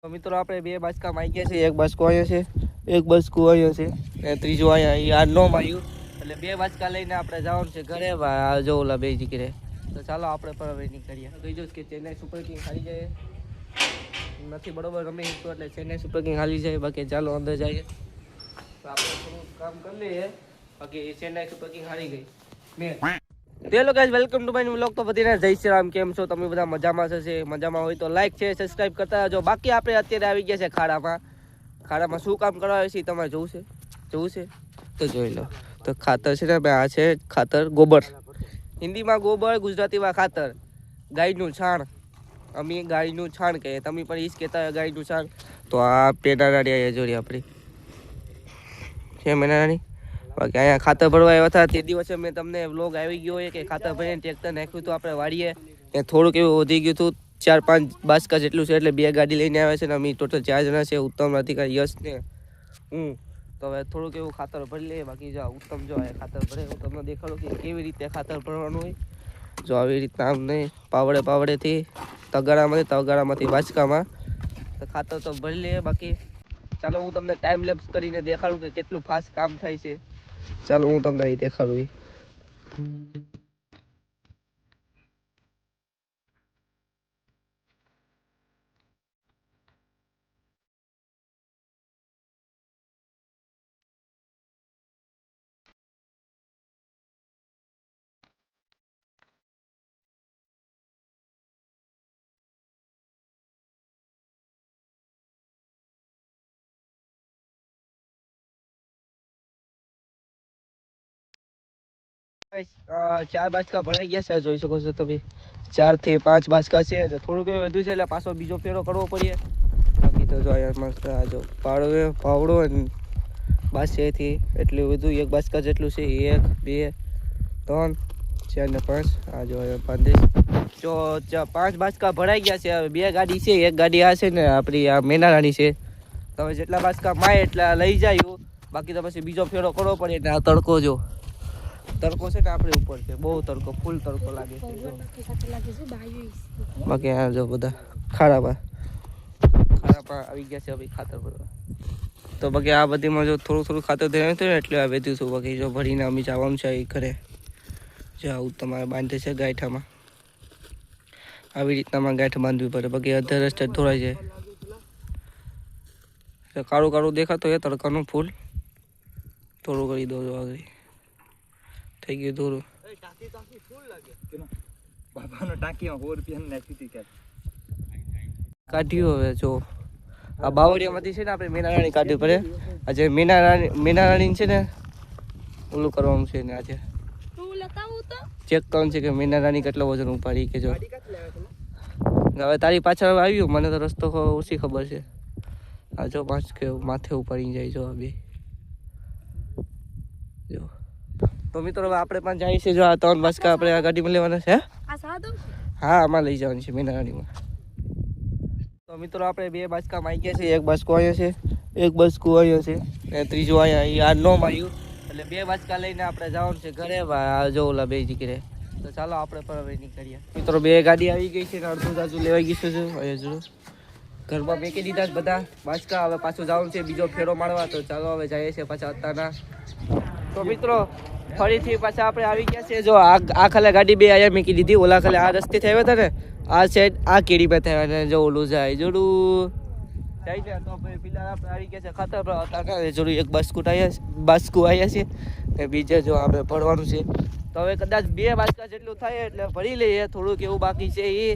તો મિત્રો આપણે બે બાચકા માં ગયા છે. એક બાચકો અહીંયા છે, એક બાચકું અહીંયા છે, અને ત્રીજું અહીંયા આ નો માર્યું. એટલે બે બાચકા લઈને આપણે જવાનું છે ઘરે. જો ઓલા બે દીકરે. તો ચાલો આપણે પણ હવે નીકળીએ. કહીજો કે ચેન્નાઈ સુપર કિંગ હારી જાય નથી, બરોબર રમી શકતો એટલે ચેન્નાઈ સુપર કિંગ હારી જાય. બાકી ચાલો અંદર જઈએ તો આપણે થોડું કામ કરી લઈએ. બાકી ચેન્નાઈ સુપર કિંગ હારી ગઈ મેં. Hello guys, welcome to my vlog. તો બધીને જય શ્રી રામ. કેમ છો તમે બધા? મજામાં હશે. મજામાં હોય તો લાઈક છે, સબસ્ક્રાઇબ કરતા રહેજો. બાકી આપણે અત્યારે આવી ગયા છે ખાડામાં શું કામ કરવા આવે છે તમારે જોવું છે તો જોઈ લો. તો ખાતર છે ને આ છે ખાતર ગોબર, હિન્દીમાં ગોબર, ગુજરાતીમાં ખાતર. ગાયનું છાણ, અમે ગાયનું છાણ કહીએ, તમે પણ એ જ કહેતા હોય ગાયનું છાણ. તો આ પેનારાની અહીંયા જોડી આપણી છે મેનારાની. બાકી અહીંયા ખાતર ભરવા આવ્યા હતા તે દિવસે મેં તમને વ્લોગ આવી ગયો હોય કે ખાતર ભરીને ટ્રેક્ટર નાખ્યું હતું આપણે વાડીએ. ત્યાં થોડુંક એવું વધી ગયું હતું, 4-5 બાસકા જેટલું છે. એટલે બે ગાડી લઈને આવ્યા છે ને અમે ટોટલ 4 જણા છે, ઉત્તમ, રાધિકા, યશ ને હું. તો હવે થોડુંક એવું ખાતર ભરી લઈએ. બાકી જો ઉત્તમ જો આ ખાતર ભરે, હું તમને દેખાડું કે કેવી રીતે ખાતર ભરવાનું હોય. જો આવી રીતના આમ નહીં, પાવડેથી તગારામાંથી બાચકામાં તો ખાતર તો ભરી લઈએ. બાકી ચાલો હું તમને ટાઈમ લેપ્સ કરીને દેખાડું કે કેટલું ફાસ્ટ કામ થાય છે. ચાલો હું તમને અહીં દેખાડું. ચાર બાચકા ભરાઈ ગયા છે, જોઈ શકો છો તમે. 4 થી 5 બાચકા છે. થોડુંક વધુ છે એટલે પાછો બીજો ફેરો કરવો પડે. બાકી તો જો અહીંયા મસ્ત આ જો પાવડો બાસ છે એથી એટલું વધુ. એક બાચકા જેટલું છે. 1 2 3 4 ને 5. આ જો 35 જો 5 બાચકા ભરાઈ ગયા છે. હવે બે ગાડી છે, એક ગાડી આ છે ને આપણી આ મેનારાની છે. તમે જેટલા બાચકા માય એટલા લઈ જાય. બાકી તો પછી બીજો ફેરો કરવો પડે. એટલે આ તડકો જો તડકો છે ને આપણે ઉપર છે, બહુ તડકો, ફૂલ તડકો લાગે છે. બાકી આ જો બધા ખાડામાં આવી ગયા છે હવે ખાતર ભરવા. તો બાકી આ બધીમાં જો થોડું ખાતર દેવાનું થયું એટલે આ વેચ્યું છું. બાકી જો ભરીને અમે જવાનું છે એ ઘરે. જાઉં તમારે બાંધે છે ગાંઠામાં, આવી રીતના ગાંઠ બાંધવી પડે. બાકી અડધા રસ્તે ધોરાઈ જાય. કાળું દેખાતો હોય તડકાનું ફૂલ. થોડું કરી દો જો આગળ થઈ ગયું થોડું. કાઢ્યું હવે જો આ બાવળિયામાંથી છે ને આપણે મેનારાણી કાઢવી પડે. આજે મેનારાણી છે ને ઓલું કરવાનું છે ને આજે ચેક કરવાનું છે કે મેનારાણી કેટલો વજન ઉપાડી કે જો. હવે તારી પાછળ આવ્યું, મને તો રસ્તો ઓછી ખબર છે. આ જો 5 કે માથે ઉપાડી જાય જો આ બે જો. તો મિત્રો હવે આપણે પણ જઈએ છીએ. જો આ 3 બાચકા આપણે આ ગાડીમાં લેવાના છે. હા આમાં લઈ જવાની છે મેનારાણીમાં. તો મિત્રો આપણે બે બાચકામાં આવી ગયા છે. એક બાચકો અહીંયા છે, એક બાચકું અહીંયા છે, અને ત્રીજું અહીંયા આ નો માર્યું. એટલે બે બાચકા લઈને આપણે જવાનું છે ઘરે. જો ઓલા બે દીકરે. તો ચાલો આપણે પણ હવે નીકળીએ. મિત્રો બે ગાડી આવી ગઈ છે ને અડધું તાજુ લેવાઈ ગયું છે. અહીંયા જો ઘરમાં મેકી દીધા છે બધા બાચકા. હવે પાછું જવાનું છે બીજો ફેરો મારવા. તો ચાલો હવે જઈએ છીએ પાછા અત્યારના. તો મિત્રો ફરીથી પાછા આપણે આવી ગયા છે. જો આ ખાલે ગાડી બે અહીંયા મૂકી દીધી. ઓલા ખાલે આ રસ્તે થયા હતા ને આ સાઈડ આ કેડીમાં થયા ને જો ઓલું જાય જોડું જાય છે. તો પેલા આપણે આવી ગયા છે ખાતર પર. જોડું એક બાચકું આવ્યા છે ને બીજે જો આપણે ભરવાનું છે. તો હવે કદાચ 2 બાચકા જેટલું થાય એટલે ભરી લઈએ. થોડુંક એવું બાકી છે, એ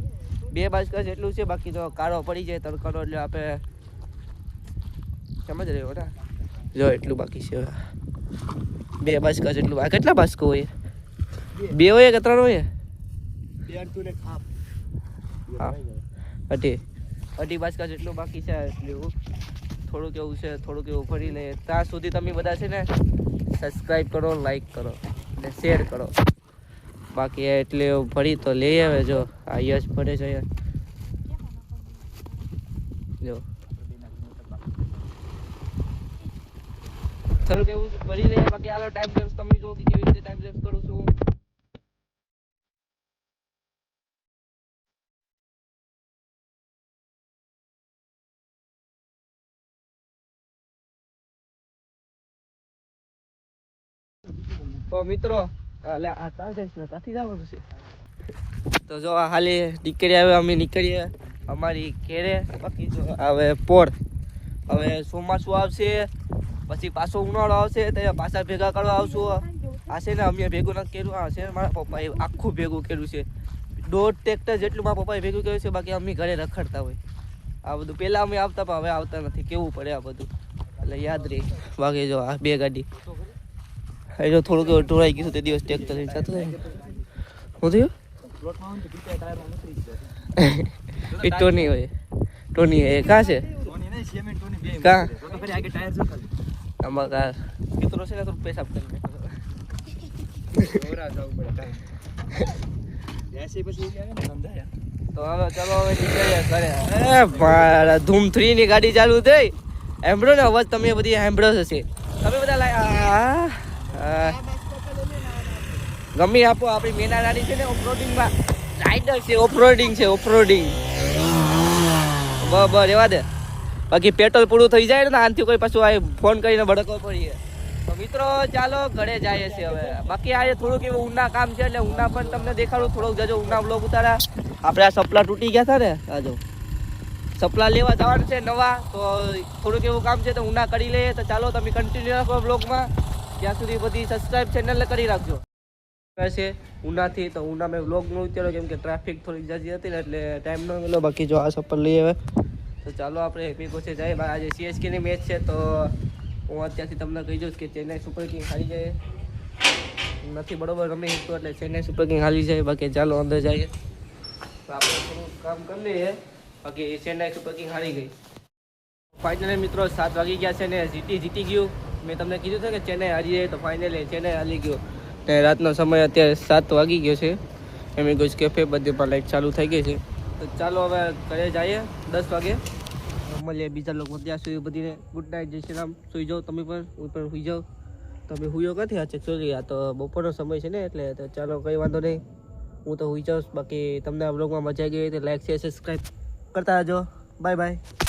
2 બાચકા જેટલું છે. બાકી તો કાળો પડી જાય તડકાનો એટલે આપણે સમજ રહ્યો ને. જો એટલું બાકી છે. 2 બાચકા જેટલું. આ કેટલા બાચકો હોય? 2 હોય કે 3 હોય? હા અઢી બાચકા જેટલું બાકી છે. એટલું થોડુંક એવું છે, થોડુંક એવું ભરી લે. ત્યાં સુધી તમે બધા છે ને સબસ્ક્રાઈબ કરો, લાઈક કરો અને શેર કરો. બાકી એટલે ભરી તો લઈ આવે. જો આ યશ ભરે છે જો થોડુંક એવું ભરી લઈએ. બાકી આલો ટાઈમ લેપ્સ તમે જો કેવી રીતે ટાઈમ લેપ્સ કરું છું. તો મિત્રો તો જો આ હાલી નીકળી આવે અમે નીકળીએ અમારી ઘેરે બાકી જો હવે પોર હવે ચોમાસું આવશે પછી પાછો ઉનાળો આવશે તો પાછા ભેગા કરવા આવશું આ છે ને અમે ભેગું નથી કર્યું આ છે મારા પપ્પાએ આખું ભેગું કર્યું છે 1.5 ટ્રેક્ટર જેટલું મારા પપ્પાએ ભેગું કર્યું છે બાકી અમે ઘરે રખડતા હોય આ બધું પહેલા અમે આવતા પણ હવે આવતા નથી કેવું પડે આ બધું એટલે યાદ રહી બાકી જો આ 2 ગાડી એ જો થોડુંક ઢોળાઈ ગયું તે દિવસ ટ્રેક્ટર લઈને જતું હું થયું એ ટોની હોય ટોની એ કાં છે કાં આમાં કાર મિત્રો છે ને થોડું પૈસા કરી તો હવે ચાલો હવે નીકળીએ ઘરે મારા ધૂમ 3 ની ગાડી ચાલુ થઈ સાંભળો ને અવાજ તમે બધી સાંભળો હશે તમે બધા ગમી આપો આપણી મેના ગાડી છે ને ઓફરોડિંગમાં રાઇડર છે ઓફરોડિંગ બરાબર રહેવા દે બાકી પેટ્રોલ પૂરું થઈ જાય ને આનાથી કોઈ પાછું આ ફોન કરીને ભડકવો પડીએ તો મિત્રો ચાલો ઘરે જઈએ છીએ હવે બાકી આ થોડુંક એવું ઊના કામ છે એટલે ઊના પણ તમને દેખાડું થોડોક જજો ઊના બ્લોગ ઉતારા આપણે આ સપલા તૂટી ગયા હતા ને આ જો સપલા લેવા જવાનું છે નવા તો થોડુંક એવું કામ છે તો ઊના કરી લઈએ તો ચાલો તમે કન્ટિન્યુ રાખો બ્લોગમાં ત્યાં સુધી બધી સબસ્ક્રાઇબ ચેનલને કરી રાખજો છે ઉનાથી તો ઉના મેં વ્લોગ ન ઉતાર્યો કેમ કે ટ્રાફિક થોડીક જાજી હતી ને એટલે ટાઈમ ન મળ્યો બાકી જો આ સપલ લઈ આવે તો ચાલો આપણે ભેગો છે જાય આજે CSKની મેચ છે તો હું અત્યારથી તમને કહી દઉં કે ચેન્નાઈ સુપર કિંગ હારી જાય નથી બરોબર રમી શકતો એટલે ચેન્નાઈ સુપર કિંગ હારી જાય બાકી ચાલો અંદર જઈએ તો આપણે થોડું કામ કરી લઈએ બાકી ચેન્નાઈ સુપર કિંગ હારી ગઈ ફાઇનલી મિત્રો 7 વાગી ગયા છે ને જીતી ગયું મેં તમને કીધું હતું કે ચેન્નાઈ હારી જાય તો ફાઇનલી ચેન્નાઈ હારી ગયો ને રાતનો સમય અત્યારે 7 વાગી ગયો છે એમિગોસ કેફે બધે પર લાઈટ ચાલુ થઈ ગઈ છે તો ચાલો હવે ઘરે જઈએ 10 વાગે મળીએ બીજા લોકો ત્યાં સુધી બધીને ગુડ નાઇટ જય શ્રી રામ સુઈ જાઓ તમે પણ હું પણ સુઈ જાઉં તમે હુયો ક્યાંથી આ એકચ્યુઅલી આ તો બપોરનો સમય છે ને એટલે તો ચાલો કંઈ વાંધો નહીં હું તો સુઈ જાઉં બાકી તમને આ બ્લોગમાં મજા આવી ગઈ તો લાઈક શેર સબસ્ક્રાઈબ કરતા રહેજો બાય બાય